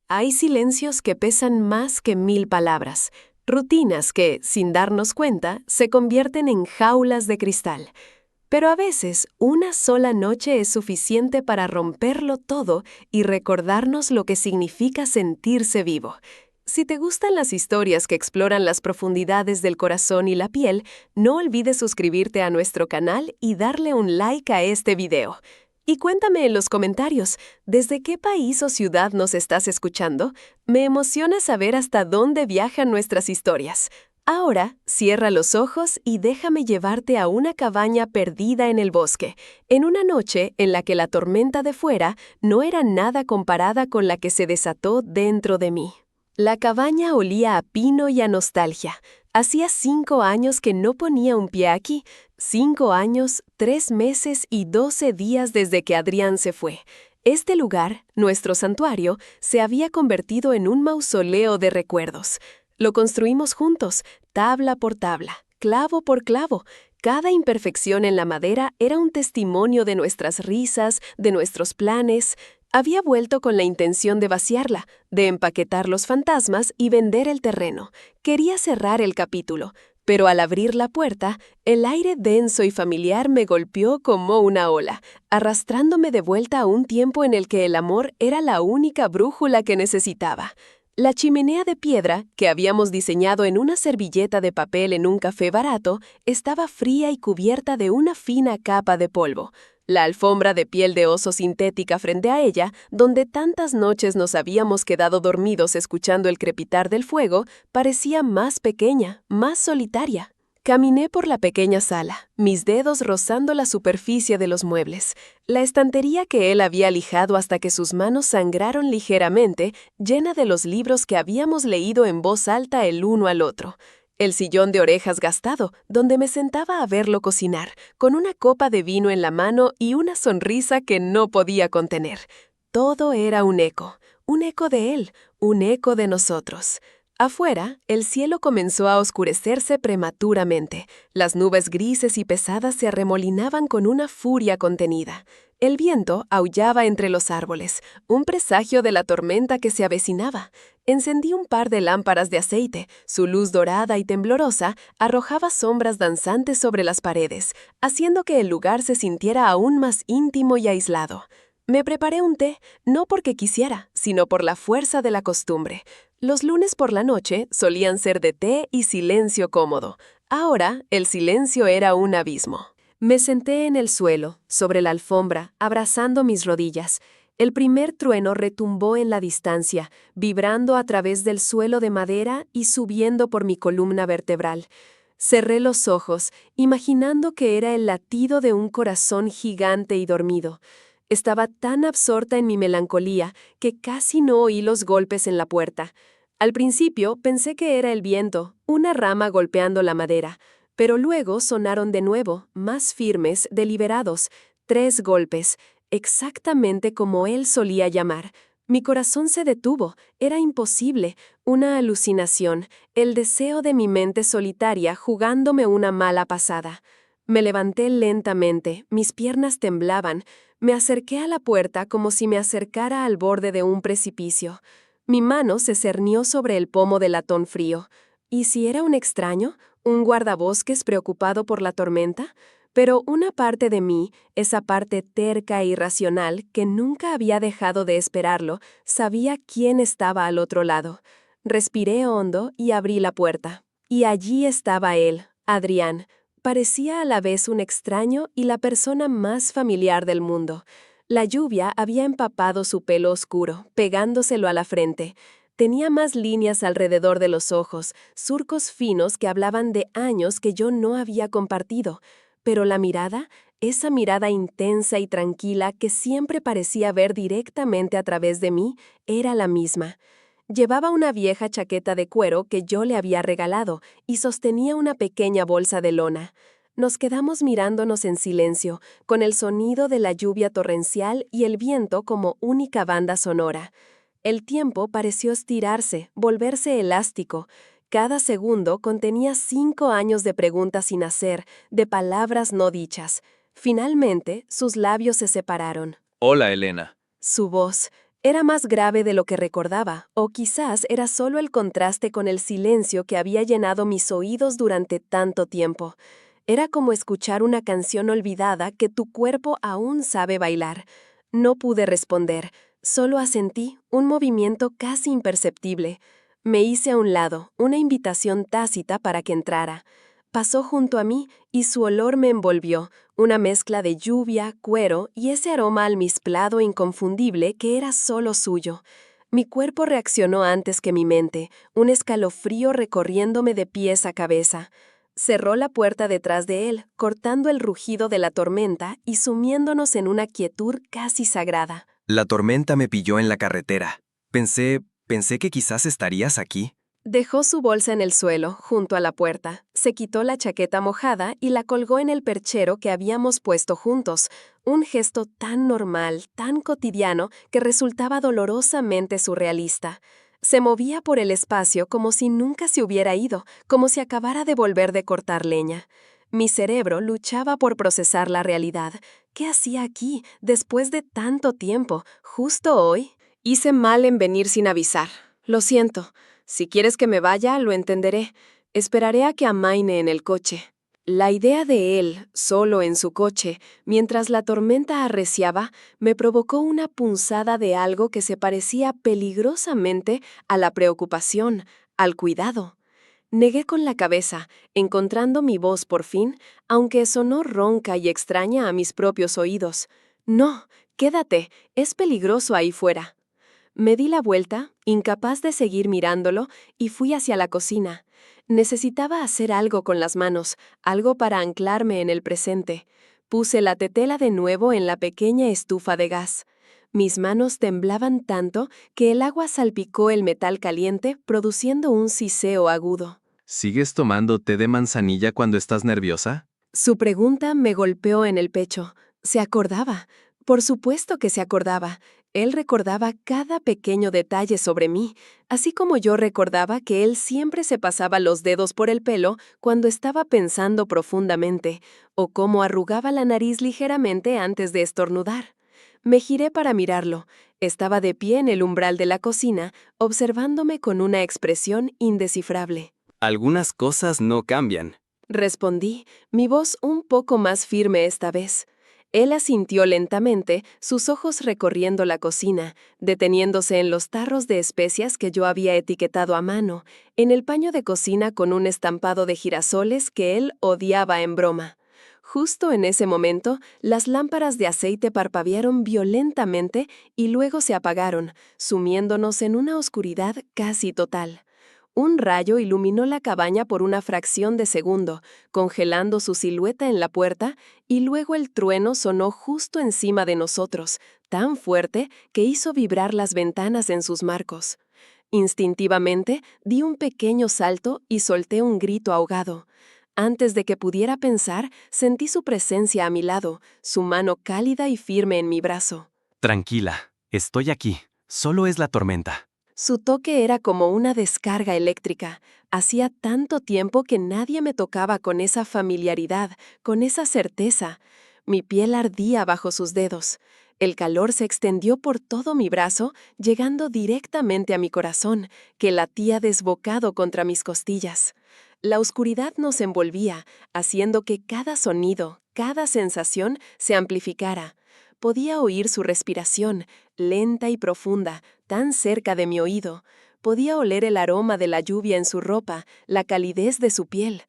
Hay silencios que pesan más que 1000 palabras, rutinas que, sin darnos cuenta, se convierten en jaulas de cristal. Pero a veces, una sola noche es suficiente para romperlo todo y recordarnos lo que significa sentirse vivo. Si te gustan las historias que exploran las profundidades del corazón y la piel, no olvides suscribirte a nuestro canal y darle un like a este video. Y cuéntame en los comentarios, ¿desde qué país o ciudad nos estás escuchando? Me emociona saber hasta dónde viajan nuestras historias. Ahora, cierra los ojos y déjame llevarte a una cabaña perdida en el bosque, en una noche en la que la tormenta de fuera no era nada comparada con la que se desató dentro de mí. La cabaña olía a pino y a nostalgia. Hacía 5 años que no ponía un pie aquí. 5 años, 3 meses y 12 días desde que Adrián se fue. Este lugar, nuestro santuario, se había convertido en un mausoleo de recuerdos. Lo construimos juntos, tabla por tabla, clavo por clavo. Cada imperfección en la madera era un testimonio de nuestras risas, de nuestros planes. Había vuelto con la intención de vaciarla, de empaquetar los fantasmas y vender el terreno. Quería cerrar el capítulo, pero al abrir la puerta, el aire denso y familiar me golpeó como una ola, arrastrándome de vuelta a un tiempo en el que el amor era la única brújula que necesitaba. La chimenea de piedra, que habíamos diseñado en una servilleta de papel en un café barato, estaba fría y cubierta de una fina capa de polvo. La alfombra de piel de oso sintética frente a ella, donde tantas noches nos habíamos quedado dormidos escuchando el crepitar del fuego, parecía más pequeña, más solitaria. Caminé por la pequeña sala, mis dedos rozando la superficie de los muebles. La estantería que él había lijado hasta que sus manos sangraron ligeramente, llena de los libros que habíamos leído en voz alta el uno al otro. El sillón de orejas gastado, donde me sentaba a verlo cocinar, con una copa de vino en la mano y una sonrisa que no podía contener. Todo era un eco de él, un eco de nosotros. Afuera, el cielo comenzó a oscurecerse prematuramente. Las nubes grises y pesadas se arremolinaban con una furia contenida. El viento aullaba entre los árboles, un presagio de la tormenta que se avecinaba. Encendí un par de lámparas de aceite. Su luz dorada y temblorosa arrojaba sombras danzantes sobre las paredes, haciendo que el lugar se sintiera aún más íntimo y aislado. Me preparé un té, no porque quisiera, sino por la fuerza de la costumbre. Los lunes por la noche solían ser de té y silencio cómodo. Ahora, el silencio era un abismo. Me senté en el suelo, sobre la alfombra, abrazando mis rodillas. El primer trueno retumbó en la distancia, vibrando a través del suelo de madera y subiendo por mi columna vertebral. Cerré los ojos, imaginando que era el latido de un corazón gigante y dormido. Estaba tan absorta en mi melancolía que casi no oí los golpes en la puerta. Al principio pensé que era el viento, una rama golpeando la madera, pero luego sonaron de nuevo, más firmes, deliberados, 3 golpes, exactamente como él solía llamar. Mi corazón se detuvo, era imposible, una alucinación, el deseo de mi mente solitaria jugándome una mala pasada. Me levanté lentamente, mis piernas temblaban. Me acerqué a la puerta como si me acercara al borde de un precipicio. Mi mano se cernió sobre el pomo de latón frío. ¿Y si era un extraño? ¿Un guardabosques preocupado por la tormenta? Pero una parte de mí, esa parte terca e irracional que nunca había dejado de esperarlo, sabía quién estaba al otro lado. Respiré hondo y abrí la puerta. Y allí estaba él, Adrián. Parecía a la vez un extraño y la persona más familiar del mundo. La lluvia había empapado su pelo oscuro, pegándoselo a la frente. Tenía más líneas alrededor de los ojos, surcos finos que hablaban de años que yo no había compartido. Pero la mirada, esa mirada intensa y tranquila que siempre parecía ver directamente a través de mí, era la misma. Llevaba una vieja chaqueta de cuero que yo le había regalado y sostenía una pequeña bolsa de lona. Nos quedamos mirándonos en silencio, con el sonido de la lluvia torrencial y el viento como única banda sonora. El tiempo pareció estirarse, volverse elástico. Cada segundo contenía 5 años de preguntas sin hacer, de palabras no dichas. Finalmente, sus labios se separaron. Hola, Elena. Su voz. Era más grave de lo que recordaba, o quizás era solo el contraste con el silencio que había llenado mis oídos durante tanto tiempo. Era como escuchar una canción olvidada que tu cuerpo aún sabe bailar. No pude responder, solo asentí, un movimiento casi imperceptible. Me hice a un lado, una invitación tácita para que entrara. Pasó junto a mí y su olor me envolvió, una mezcla de lluvia, cuero y ese aroma almizclado inconfundible que era solo suyo. Mi cuerpo reaccionó antes que mi mente, un escalofrío recorriéndome de pies a cabeza. Cerró la puerta detrás de él, cortando el rugido de la tormenta y sumiéndonos en una quietud casi sagrada. La tormenta me pilló en la carretera. Pensé que quizás estarías aquí. Dejó su bolsa en el suelo, junto a la puerta, se quitó la chaqueta mojada y la colgó en el perchero que habíamos puesto juntos, un gesto tan normal, tan cotidiano, que resultaba dolorosamente surrealista. Se movía por el espacio como si nunca se hubiera ido, como si acabara de volver de cortar leña. Mi cerebro luchaba por procesar la realidad. ¿Qué hacía aquí, después de tanto tiempo, justo hoy? Hice mal en venir sin avisar. Lo siento. Si quieres que me vaya, lo entenderé. Esperaré a que amaine en el coche. La idea de él, solo en su coche, mientras la tormenta arreciaba, me provocó una punzada de algo que se parecía peligrosamente a la preocupación, al cuidado. Negué con la cabeza, encontrando mi voz por fin, aunque sonó ronca y extraña a mis propios oídos. No, quédate, es peligroso ahí fuera. Me di la vuelta, incapaz de seguir mirándolo, y fui hacia la cocina. Necesitaba hacer algo con las manos, algo para anclarme en el presente. Puse la tetela de nuevo en la pequeña estufa de gas. Mis manos temblaban tanto que el agua salpicó el metal caliente, produciendo un siseo agudo. ¿Sigues tomando té de manzanilla cuando estás nerviosa? Su pregunta me golpeó en el pecho. Se acordaba. Por supuesto que se acordaba. Él recordaba cada pequeño detalle sobre mí, así como yo recordaba que él siempre se pasaba los dedos por el pelo cuando estaba pensando profundamente, o cómo arrugaba la nariz ligeramente antes de estornudar. Me giré para mirarlo. Estaba de pie en el umbral de la cocina, observándome con una expresión indescifrable. Algunas cosas no cambian. Respondí, mi voz un poco más firme esta vez. Él asintió lentamente, sus ojos recorriendo la cocina, deteniéndose en los tarros de especias que yo había etiquetado a mano, en el paño de cocina con un estampado de girasoles que él odiaba en broma. Justo en ese momento, las lámparas de aceite parpadearon violentamente y luego se apagaron, sumiéndonos en una oscuridad casi total. Un rayo iluminó la cabaña por una fracción de segundo, congelando su silueta en la puerta, y luego el trueno sonó justo encima de nosotros, tan fuerte que hizo vibrar las ventanas en sus marcos. Instintivamente, di un pequeño salto y solté un grito ahogado. Antes de que pudiera pensar, sentí su presencia a mi lado, su mano cálida y firme en mi brazo. Tranquila, estoy aquí. Solo es la tormenta. Su toque era como una descarga eléctrica. Hacía tanto tiempo que nadie me tocaba con esa familiaridad, con esa certeza. Mi piel ardía bajo sus dedos. El calor se extendió por todo mi brazo, llegando directamente a mi corazón, que latía desbocado contra mis costillas. La oscuridad nos envolvía, haciendo que cada sonido, cada sensación se amplificara. Podía oír su respiración, lenta y profunda, tan cerca de mi oído. Podía oler el aroma de la lluvia en su ropa, la calidez de su piel.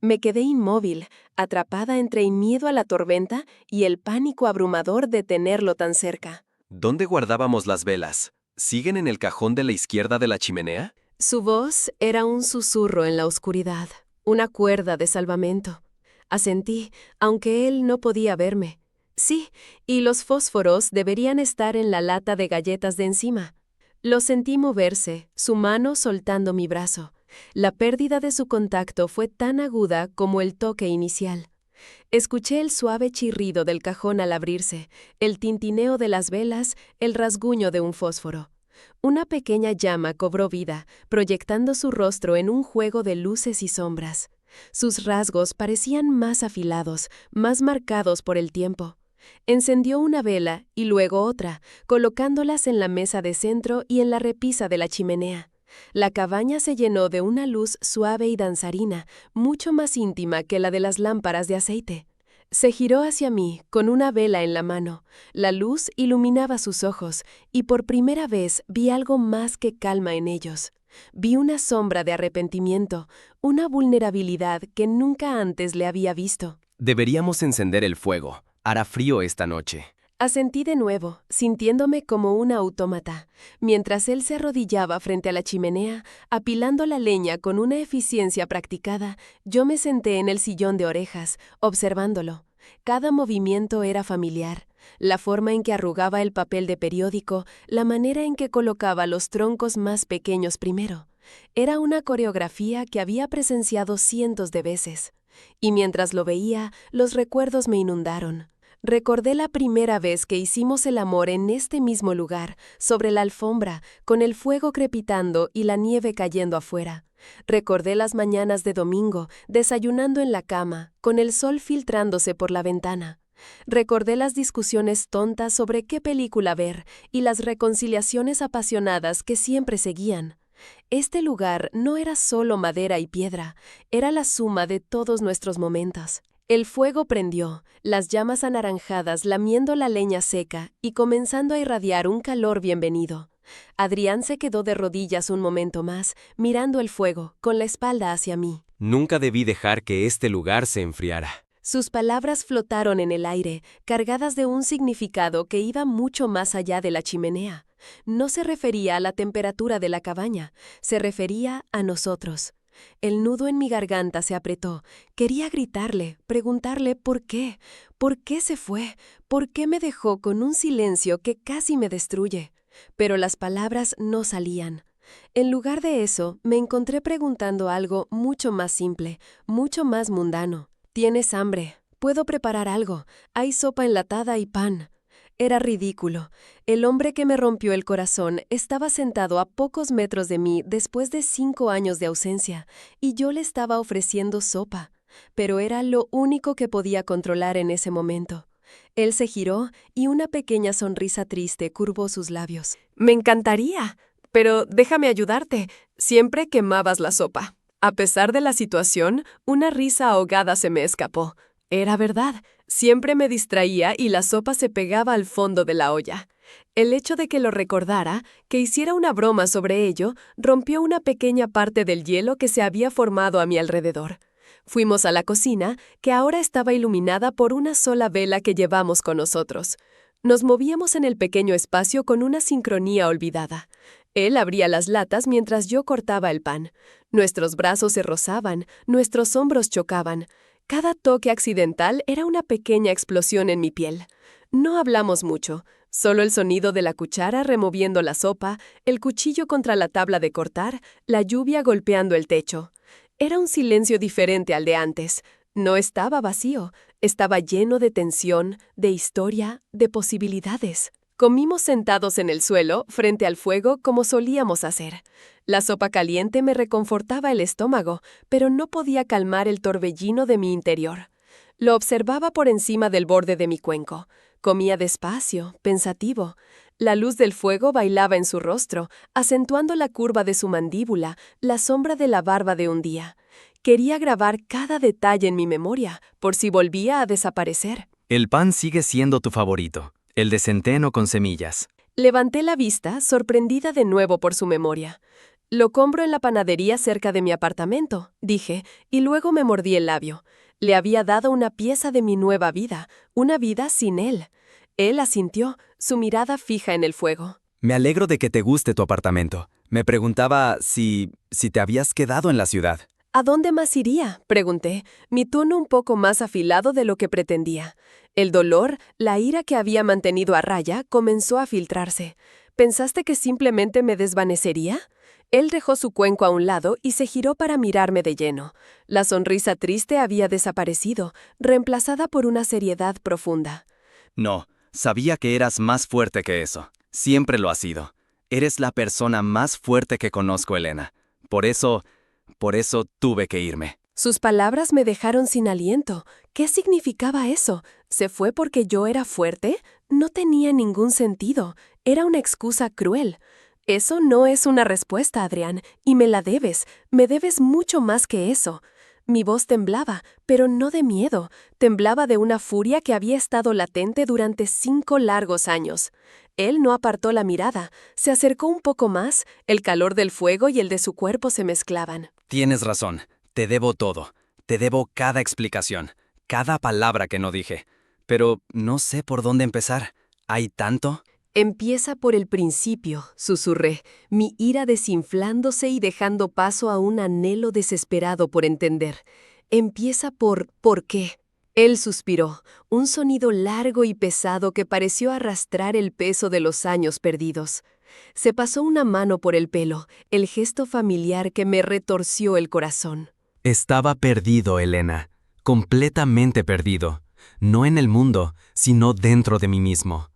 Me quedé inmóvil, atrapada entre el miedo a la tormenta y el pánico abrumador de tenerlo tan cerca. ¿Dónde guardábamos las velas? ¿Siguen en el cajón de la izquierda de la chimenea? Su voz era un susurro en la oscuridad, una cuerda de salvamento. Asentí, aunque él no podía verme. Sí, y los fósforos deberían estar en la lata de galletas de encima. Lo sentí moverse, su mano soltando mi brazo. La pérdida de su contacto fue tan aguda como el toque inicial. Escuché el suave chirrido del cajón al abrirse, el tintineo de las velas, el rasguño de un fósforo. Una pequeña llama cobró vida, proyectando su rostro en un juego de luces y sombras. Sus rasgos parecían más afilados, más marcados por el tiempo. Encendió una vela y luego otra, colocándolas en la mesa de centro y en la repisa de la chimenea. La cabaña se llenó de una luz suave y danzarina, mucho más íntima que la de las lámparas de aceite. Se giró hacia mí, con una vela en la mano. La luz iluminaba sus ojos, y por primera vez vi algo más que calma en ellos. Vi una sombra de arrepentimiento, una vulnerabilidad que nunca antes le había visto. Deberíamos encender el fuego. Hará frío esta noche. Asentí de nuevo, sintiéndome como una autómata, mientras él se arrodillaba frente a la chimenea, apilando la leña con una eficiencia practicada. Yo me senté en el sillón de orejas, observándolo. Cada movimiento era familiar. La forma en que arrugaba el papel de periódico, la manera en que colocaba los troncos más pequeños primero. Era una coreografía que había presenciado cientos de veces. Y mientras lo veía, los recuerdos me inundaron. Recordé la primera vez que hicimos el amor en este mismo lugar, sobre la alfombra, con el fuego crepitando y la nieve cayendo afuera. Recordé las mañanas de domingo, desayunando en la cama, con el sol filtrándose por la ventana. Recordé las discusiones tontas sobre qué película ver y las reconciliaciones apasionadas que siempre seguían. Este lugar no era solo madera y piedra, era la suma de todos nuestros momentos. El fuego prendió, las llamas anaranjadas lamiendo la leña seca y comenzando a irradiar un calor bienvenido. Adrián se quedó de rodillas un momento más, mirando el fuego, con la espalda hacia mí. Nunca debí dejar que este lugar se enfriara. Sus palabras flotaron en el aire, cargadas de un significado que iba mucho más allá de la chimenea. No se refería a la temperatura de la cabaña, se refería a nosotros. El nudo en mi garganta se apretó. Quería gritarle, preguntarle por qué se fue, por qué me dejó con un silencio que casi me destruye. Pero las palabras no salían. En lugar de eso, me encontré preguntando algo mucho más simple, mucho más mundano. ¿Tienes hambre? ¿Puedo preparar algo? Hay sopa enlatada y pan. Era ridículo. El hombre que me rompió el corazón estaba sentado a pocos metros de mí después de 5 años de ausencia, y yo le estaba ofreciendo sopa. Pero era lo único que podía controlar en ese momento. Él se giró y una pequeña sonrisa triste curvó sus labios. «Me encantaría, pero déjame ayudarte. Siempre quemabas la sopa». A pesar de la situación, una risa ahogada se me escapó. Era verdad. Siempre me distraía y la sopa se pegaba al fondo de la olla. El hecho de que lo recordara, que hiciera una broma sobre ello, rompió una pequeña parte del hielo que se había formado a mi alrededor. Fuimos a la cocina, que ahora estaba iluminada por una sola vela que llevamos con nosotros. Nos movíamos en el pequeño espacio con una sincronía olvidada. Él abría las latas mientras yo cortaba el pan. Nuestros brazos se rozaban, nuestros hombros chocaban. Cada toque accidental era una pequeña explosión en mi piel. No hablamos mucho, solo el sonido de la cuchara removiendo la sopa, el cuchillo contra la tabla de cortar, la lluvia golpeando el techo. Era un silencio diferente al de antes. No estaba vacío, estaba lleno de tensión, de historia, de posibilidades. Comimos sentados en el suelo, frente al fuego, como solíamos hacer. La sopa caliente me reconfortaba el estómago, pero no podía calmar el torbellino de mi interior. Lo observaba por encima del borde de mi cuenco. Comía despacio, pensativo. La luz del fuego bailaba en su rostro, acentuando la curva de su mandíbula, la sombra de la barba de un día. Quería grabar cada detalle en mi memoria, por si volvía a desaparecer. El pan sigue siendo tu favorito, el de centeno con semillas. Levanté la vista, sorprendida de nuevo por su memoria. «Lo compro en la panadería cerca de mi apartamento», dije, y luego me mordí el labio. Le había dado una pieza de mi nueva vida, una vida sin él. Él asintió, su mirada fija en el fuego. Me alegro de que te guste tu apartamento. Me preguntaba si te habías quedado en la ciudad. «¿A dónde más iría?», pregunté, mi tono un poco más afilado de lo que pretendía. El dolor, la ira que había mantenido a raya, comenzó a filtrarse. «¿Pensaste que simplemente me desvanecería?». Él dejó su cuenco a un lado y se giró para mirarme de lleno. La sonrisa triste había desaparecido, reemplazada por una seriedad profunda. No, sabía que eras más fuerte que eso. Siempre lo has sido. Eres la persona más fuerte que conozco, Elena. Por eso tuve que irme. Sus palabras me dejaron sin aliento. ¿Qué significaba eso? ¿Se fue porque yo era fuerte? No tenía ningún sentido. Era una excusa cruel. Eso no es una respuesta, Adrián, y me la debes. Me debes mucho más que eso. Mi voz temblaba, pero no de miedo. Temblaba de una furia que había estado latente durante 5 largos años. Él no apartó la mirada. Se acercó un poco más. El calor del fuego y el de su cuerpo se mezclaban. Tienes razón. Te debo todo. Te debo cada explicación, cada palabra que no dije. Pero no sé por dónde empezar. ¿Hay tanto? Empieza por el principio, susurré, mi ira desinflándose y dejando paso a un anhelo desesperado por entender. Empieza por ¿por qué? Él suspiró, un sonido largo y pesado que pareció arrastrar el peso de los años perdidos. Se pasó una mano por el pelo, el gesto familiar que me retorció el corazón. Estaba perdido, Elena. Completamente perdido. No en el mundo, sino dentro de mí mismo.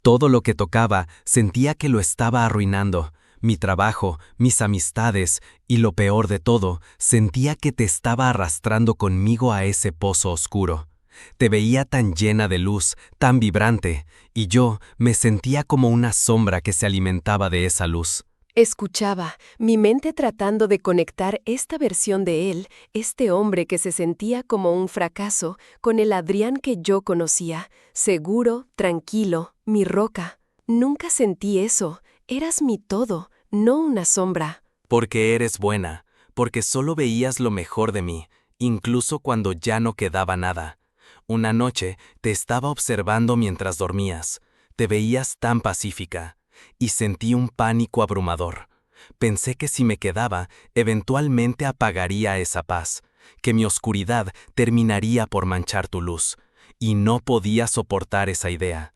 Todo lo que tocaba sentía que lo estaba arruinando. Mi trabajo, mis amistades y lo peor de todo, sentía que te estaba arrastrando conmigo a ese pozo oscuro. Te veía tan llena de luz, tan vibrante, y yo me sentía como una sombra que se alimentaba de esa luz. Escuchaba, mi mente tratando de conectar esta versión de él, este hombre que se sentía como un fracaso, con el Adrián que yo conocía, seguro, tranquilo, mi roca. Nunca sentí eso, eras mi todo, no una sombra. Porque eres buena, porque solo veías lo mejor de mí, incluso cuando ya no quedaba nada. Una noche te estaba observando mientras dormías. Te veías tan pacífica, y sentí un pánico abrumador. Pensé que si me quedaba, eventualmente apagaría esa paz, que mi oscuridad terminaría por manchar tu luz, y no podía soportar esa idea.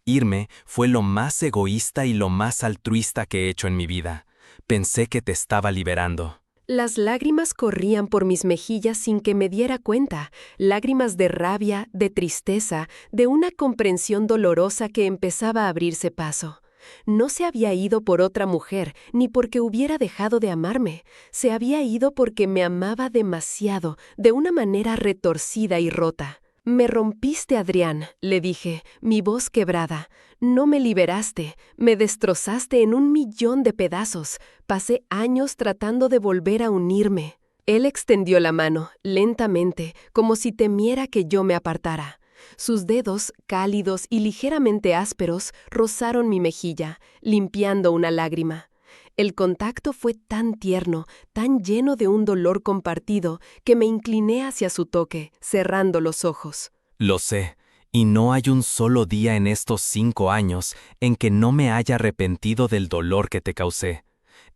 Irme fue lo más egoísta y lo más altruista que he hecho en mi vida. Pensé que te estaba liberando. Las lágrimas corrían por mis mejillas sin que me diera cuenta, lágrimas de rabia, de tristeza, de una comprensión dolorosa que empezaba a abrirse paso. No se había ido por otra mujer, ni porque hubiera dejado de amarme. Se había ido porque me amaba demasiado, de una manera retorcida y rota. Me rompiste, Adrián, le dije, mi voz quebrada. No me liberaste, me destrozaste en 1.000.000 de pedazos. Pasé años tratando de volver a unirme. Él extendió la mano, lentamente, como si temiera que yo me apartara. Sus dedos, cálidos y ligeramente ásperos, rozaron mi mejilla, limpiando una lágrima. El contacto fue tan tierno, tan lleno de un dolor compartido, que me incliné hacia su toque, cerrando los ojos. Lo sé, y no hay un solo día en estos 5 años en que no me haya arrepentido del dolor que te causé.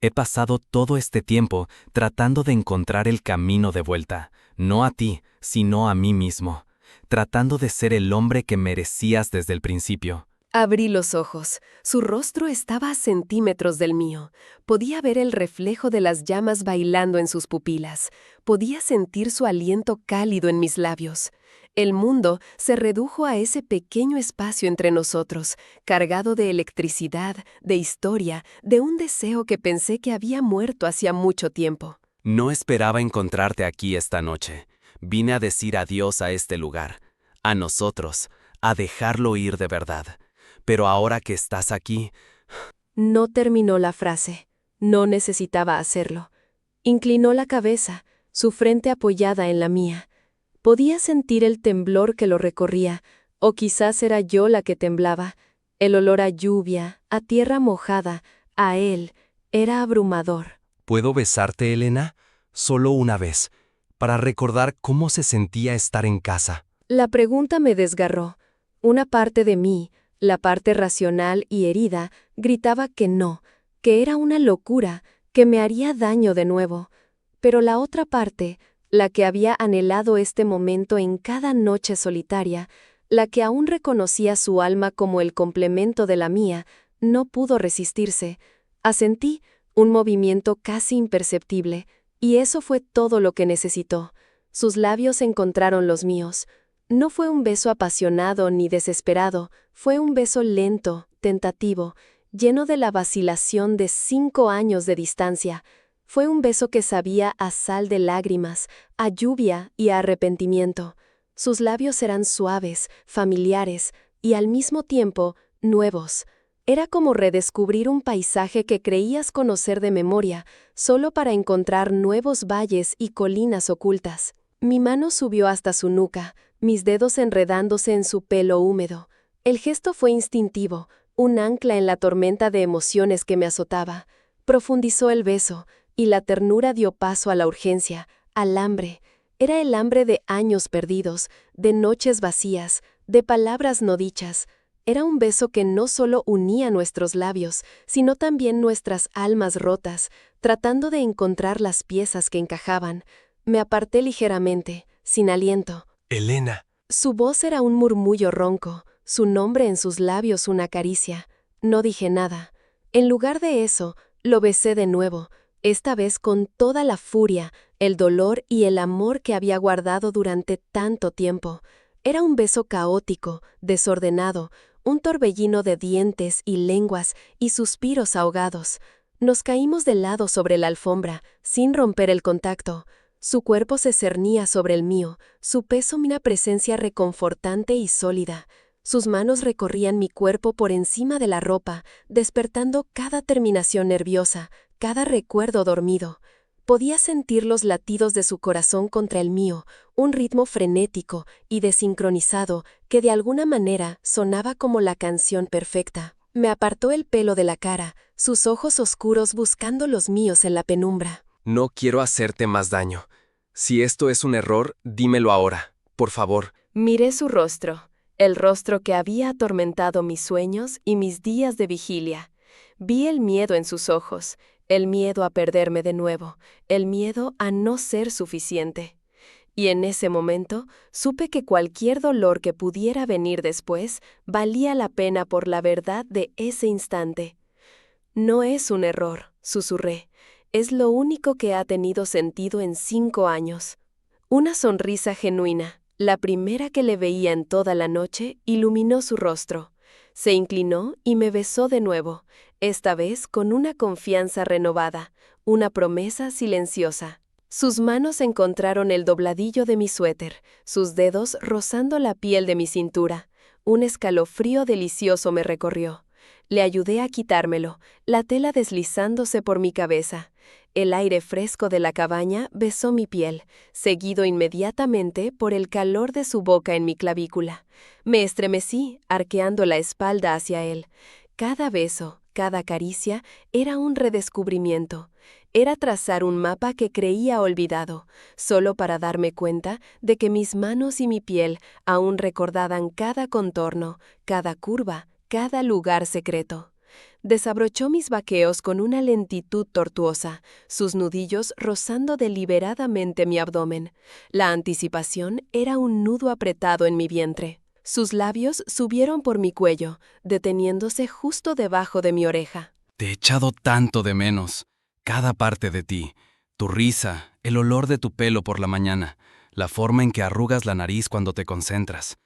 He pasado todo este tiempo tratando de encontrar el camino de vuelta, no a ti, sino a mí mismo, tratando de ser el hombre que merecías desde el principio. Abrí los ojos. Su rostro estaba a centímetros del mío. Podía ver el reflejo de las llamas bailando en sus pupilas. Podía sentir su aliento cálido en mis labios. El mundo se redujo a ese pequeño espacio entre nosotros, cargado de electricidad, de historia, de un deseo que pensé que había muerto hacía mucho tiempo. No esperaba encontrarte aquí esta noche. Vine a decir adiós a este lugar, a nosotros, a dejarlo ir de verdad. Pero ahora que estás aquí... No terminó la frase. No necesitaba hacerlo. Inclinó la cabeza, su frente apoyada en la mía. Podía sentir el temblor que lo recorría, o quizás era yo la que temblaba. El olor a lluvia, a tierra mojada, a él, era abrumador. ¿Puedo besarte, Elena? Solo una vez, para recordar cómo se sentía estar en casa. La pregunta me desgarró. Una parte de mí, la parte racional y herida, gritaba que no, que era una locura, que me haría daño de nuevo. Pero la otra parte, la que había anhelado este momento en cada noche solitaria, la que aún reconocía su alma como el complemento de la mía, no pudo resistirse. Asentí, un movimiento casi imperceptible, y eso fue todo lo que necesitó. Sus labios encontraron los míos. No fue un beso apasionado ni desesperado, fue un beso lento, tentativo, lleno de la vacilación de 5 años de distancia. Fue un beso que sabía a sal de lágrimas, a lluvia y a arrepentimiento. Sus labios eran suaves, familiares y al mismo tiempo nuevos. Era como redescubrir un paisaje que creías conocer de memoria, solo para encontrar nuevos valles y colinas ocultas. Mi mano subió hasta su nuca, mis dedos enredándose en su pelo húmedo. El gesto fue instintivo, un ancla en la tormenta de emociones que me azotaba. Profundizó el beso, y la ternura dio paso a la urgencia, al hambre. Era el hambre de años perdidos, de noches vacías, de palabras no dichas. Era un beso que no solo unía nuestros labios, sino también nuestras almas rotas, tratando de encontrar las piezas que encajaban. Me aparté ligeramente, sin aliento. Elena. Su voz era un murmullo ronco, su nombre en sus labios una caricia. No dije nada. En lugar de eso, lo besé de nuevo, esta vez con toda la furia, el dolor y el amor que había guardado durante tanto tiempo. Era un beso caótico, desordenado, un torbellino de dientes y lenguas y suspiros ahogados. Nos caímos de lado sobre la alfombra, sin romper el contacto. Su cuerpo se cernía sobre el mío, su peso una presencia reconfortante y sólida. Sus manos recorrían mi cuerpo por encima de la ropa, despertando cada terminación nerviosa, cada recuerdo dormido. Podía sentir los latidos de su corazón contra el mío, un ritmo frenético y desincronizado que de alguna manera sonaba como la canción perfecta. Me apartó el pelo de la cara, sus ojos oscuros buscando los míos en la penumbra. No quiero hacerte más daño. Si esto es un error, dímelo ahora, por favor. Miré su rostro, el rostro que había atormentado mis sueños y mis días de vigilia. Vi el miedo en sus ojos, el miedo a perderme de nuevo, el miedo a no ser suficiente. Y en ese momento supe que cualquier dolor que pudiera venir después valía la pena por la verdad de ese instante. No es un error, susurré. Es lo único que ha tenido sentido en 5 años. Una sonrisa genuina, la primera que le veía en toda la noche, iluminó su rostro. Se inclinó y me besó de nuevo, esta vez con una confianza renovada, una promesa silenciosa. Sus manos encontraron el dobladillo de mi suéter, sus dedos rozando la piel de mi cintura. Un escalofrío delicioso me recorrió. Le ayudé a quitármelo, la tela deslizándose por mi cabeza. El aire fresco de la cabaña besó mi piel, seguido inmediatamente por el calor de su boca en mi clavícula. Me estremecí, arqueando la espalda hacia él. Cada beso, cada caricia, era un redescubrimiento. Era trazar un mapa que creía olvidado, solo para darme cuenta de que mis manos y mi piel aún recordaban cada contorno, cada curva, cada lugar secreto. Desabrochó mis vaqueos con una lentitud tortuosa, sus nudillos rozando deliberadamente mi abdomen. La anticipación era un nudo apretado en mi vientre. Sus labios subieron por mi cuello, deteniéndose justo debajo de mi oreja. Te he echado tanto de menos. Cada parte de ti. Tu risa, el olor de tu pelo por la mañana, la forma en que arrugas la nariz cuando te concentras.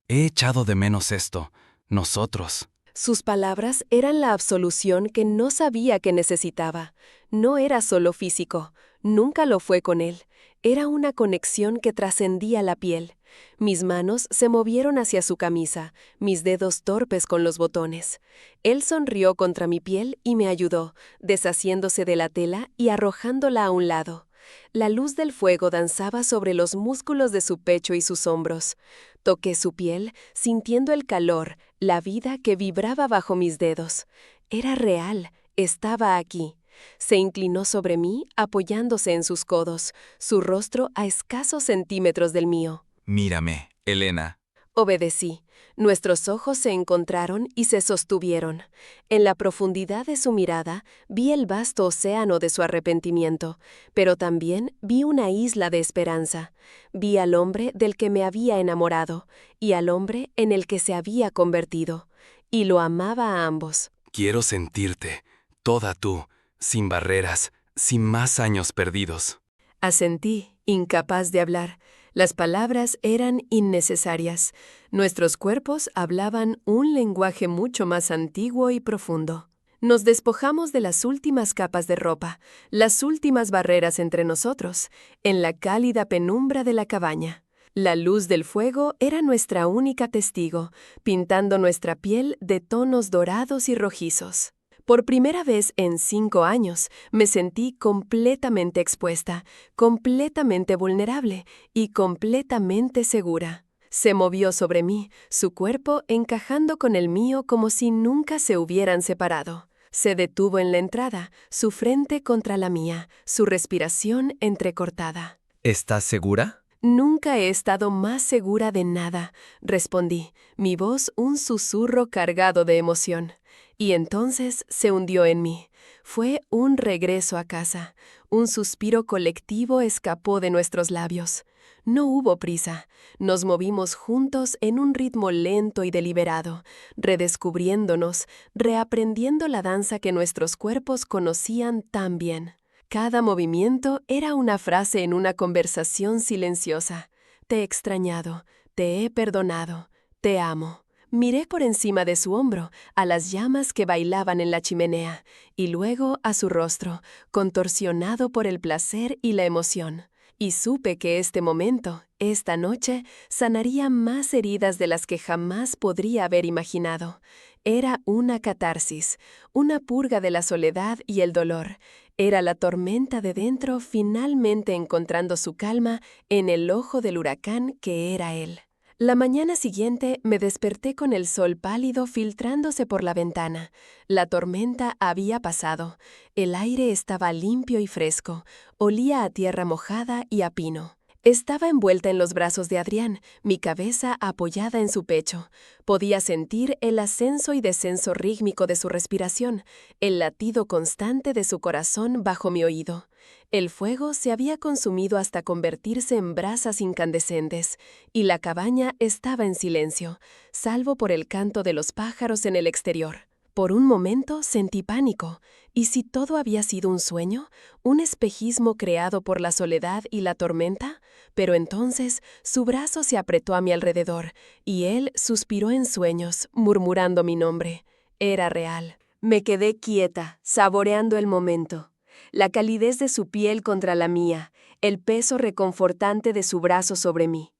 He echado de menos esto. Nosotros. Sus palabras eran la absolución que no sabía que necesitaba. No era solo físico, nunca lo fue con él. Era una conexión que trascendía la piel. Mis manos se movieron hacia su camisa, mis dedos torpes con los botones. Él sonrió contra mi piel y me ayudó, deshaciéndose de la tela y arrojándola a un lado. La luz del fuego danzaba sobre los músculos de su pecho y sus hombros. Toqué su piel, sintiendo el calor, la vida que vibraba bajo mis dedos. Era real, estaba aquí. Se inclinó sobre mí, apoyándose en sus codos, su rostro a escasos centímetros del mío. Mírame, Elena. Obedecí. Nuestros ojos se encontraron y se sostuvieron. En la profundidad de su mirada vi el vasto océano de su arrepentimiento, pero también vi una isla de esperanza. Vi al hombre del que me había enamorado y al hombre en el que se había convertido. Y lo amaba a ambos. Quiero sentirte, toda tú, sin barreras, sin más años perdidos. Asentí, incapaz de hablar. Las palabras eran innecesarias. Nuestros cuerpos hablaban un lenguaje mucho más antiguo y profundo. Nos despojamos de las últimas capas de ropa, las últimas barreras entre nosotros, en la cálida penumbra de la cabaña. La luz del fuego era nuestra única testigo, pintando nuestra piel de tonos dorados y rojizos. Por primera vez en 5 años, me sentí completamente expuesta, completamente vulnerable y completamente segura. Se movió sobre mí, su cuerpo encajando con el mío como si nunca se hubieran separado. Se detuvo en la entrada, su frente contra la mía, su respiración entrecortada. ¿Estás segura? Nunca he estado más segura de nada, respondí, mi voz un susurro cargado de emoción. Y entonces se hundió en mí. Fue un regreso a casa. Un suspiro colectivo escapó de nuestros labios. No hubo prisa. Nos movimos juntos en un ritmo lento y deliberado, redescubriéndonos, reaprendiendo la danza que nuestros cuerpos conocían tan bien. Cada movimiento era una frase en una conversación silenciosa. Te he extrañado, te he perdonado, te amo. Miré por encima de su hombro a las llamas que bailaban en la chimenea y luego a su rostro, contorsionado por el placer y la emoción. Y supe que este momento, esta noche, sanaría más heridas de las que jamás podría haber imaginado. Era una catarsis, una purga de la soledad y el dolor. Era la tormenta de dentro finalmente encontrando su calma en el ojo del huracán que era él. La mañana siguiente me desperté con el sol pálido filtrándose por la ventana. La tormenta había pasado. El aire estaba limpio y fresco. Olía a tierra mojada y a pino. Estaba envuelta en los brazos de Adrián, mi cabeza apoyada en su pecho. Podía sentir el ascenso y descenso rítmico de su respiración, el latido constante de su corazón bajo mi oído. El fuego se había consumido hasta convertirse en brasas incandescentes, y la cabaña estaba en silencio, salvo por el canto de los pájaros en el exterior. Por un momento sentí pánico. ¿Y si todo había sido un sueño? ¿Un espejismo creado por la soledad y la tormenta? Pero entonces su brazo se apretó a mi alrededor, y él suspiró en sueños, murmurando mi nombre. Era real. Me quedé quieta, saboreando el momento. La calidez de su piel contra la mía, el peso reconfortante de su brazo sobre mí.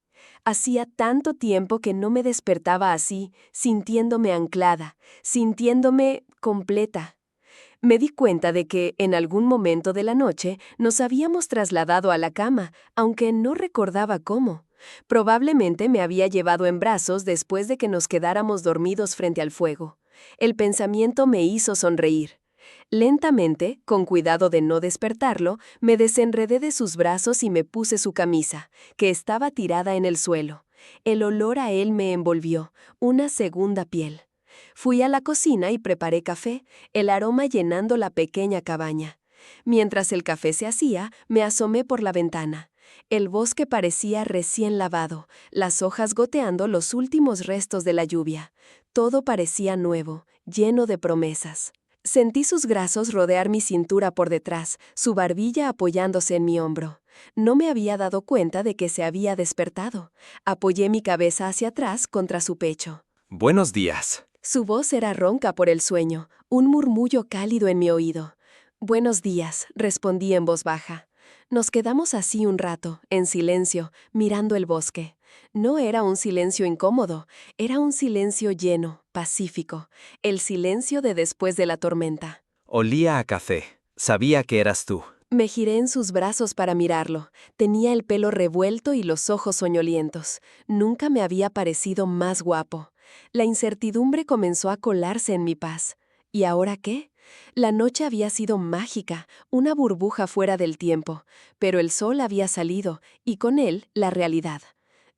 Hacía tanto tiempo que no me despertaba así, sintiéndome anclada, sintiéndome completa. Me di cuenta de que, en algún momento de la noche, nos habíamos trasladado a la cama, aunque no recordaba cómo. Probablemente me había llevado en brazos después de que nos quedáramos dormidos frente al fuego. El pensamiento me hizo sonreír. Lentamente, con cuidado de no despertarlo, me desenredé de sus brazos y me puse su camisa, que estaba tirada en el suelo. El olor a él me envolvió, una segunda piel. Fui a la cocina y preparé café, el aroma llenando la pequeña cabaña. Mientras el café se hacía, me asomé por la ventana. El bosque parecía recién lavado, las hojas goteando los últimos restos de la lluvia. Todo parecía nuevo, lleno de promesas. Sentí sus brazos rodear mi cintura por detrás, su barbilla apoyándose en mi hombro. No me había dado cuenta de que se había despertado. Apoyé mi cabeza hacia atrás contra su pecho. Buenos días. Su voz era ronca por el sueño, un murmullo cálido en mi oído. Buenos días, respondí en voz baja. Nos quedamos así un rato, en silencio, mirando el bosque. No era un silencio incómodo, era un silencio lleno, pacífico, el silencio de después de la tormenta. Olía a café. Sabía que eras tú. Me giré en sus brazos para mirarlo. Tenía el pelo revuelto y los ojos soñolientos. Nunca me había parecido más guapo. La incertidumbre comenzó a colarse en mi paz. ¿Y ahora qué? La noche había sido mágica, una burbuja fuera del tiempo, pero el sol había salido, y con él la realidad.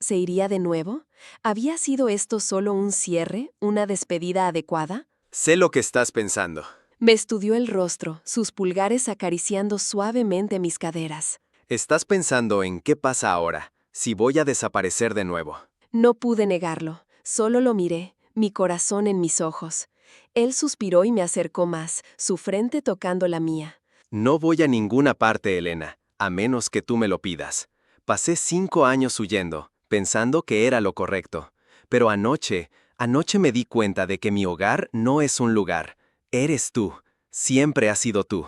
¿Se iría de nuevo? ¿Había sido esto solo un cierre, una despedida adecuada? Sé lo que estás pensando. Me estudió el rostro, sus pulgares acariciando suavemente mis caderas. Estás pensando en qué pasa ahora, si voy a desaparecer de nuevo. No pude negarlo, solo lo miré, mi corazón en mis ojos. Él suspiró y me acercó más, su frente tocando la mía. No voy a ninguna parte, Elena, a menos que tú me lo pidas. Pasé 5 años huyendo, pensando que era lo correcto. Pero anoche me di cuenta de que mi hogar no es un lugar, Eres tú. Siempre has sido tú.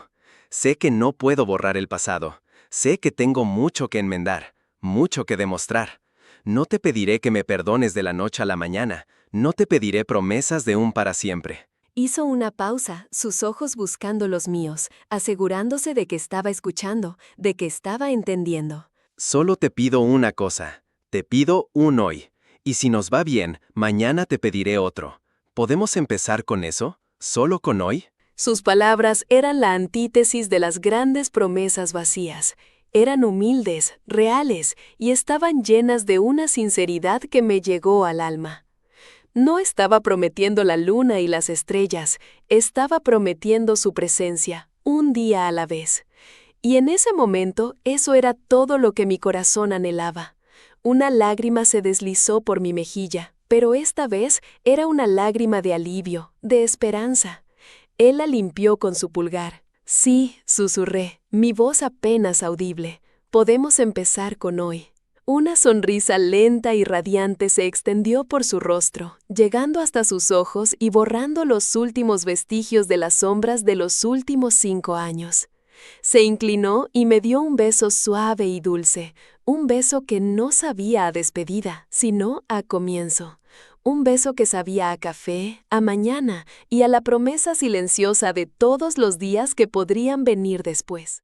Sé que no puedo borrar el pasado. Sé que tengo mucho que enmendar, mucho que demostrar. No te pediré que me perdones de la noche a la mañana. No te pediré promesas de un para siempre. Hizo una pausa, sus ojos buscando los míos, asegurándose de que estaba escuchando, de que estaba entendiendo. Solo te pido una cosa. Te pido un hoy. Y si nos va bien, mañana te pediré otro. ¿Podemos empezar con eso? ¿Solo con hoy? Sus palabras eran la antítesis de las grandes promesas vacías. Eran humildes, reales, y estaban llenas de una sinceridad que me llegó al alma. No estaba prometiendo la luna y las estrellas, estaba prometiendo su presencia, un día a la vez. Y en ese momento, eso era todo lo que mi corazón anhelaba. Una lágrima se deslizó por mi mejilla, pero esta vez era una lágrima de alivio, de esperanza. Él la limpió con su pulgar. Sí, susurré, mi voz apenas audible. Podemos empezar con hoy. Una sonrisa lenta y radiante se extendió por su rostro, llegando hasta sus ojos y borrando los últimos vestigios de las sombras de los últimos 5 años. Se inclinó y me dio un beso suave y dulce, un beso que no sabía a despedida, sino a comienzo. Un beso que sabía a café, a mañana y a la promesa silenciosa de todos los días que podrían venir después.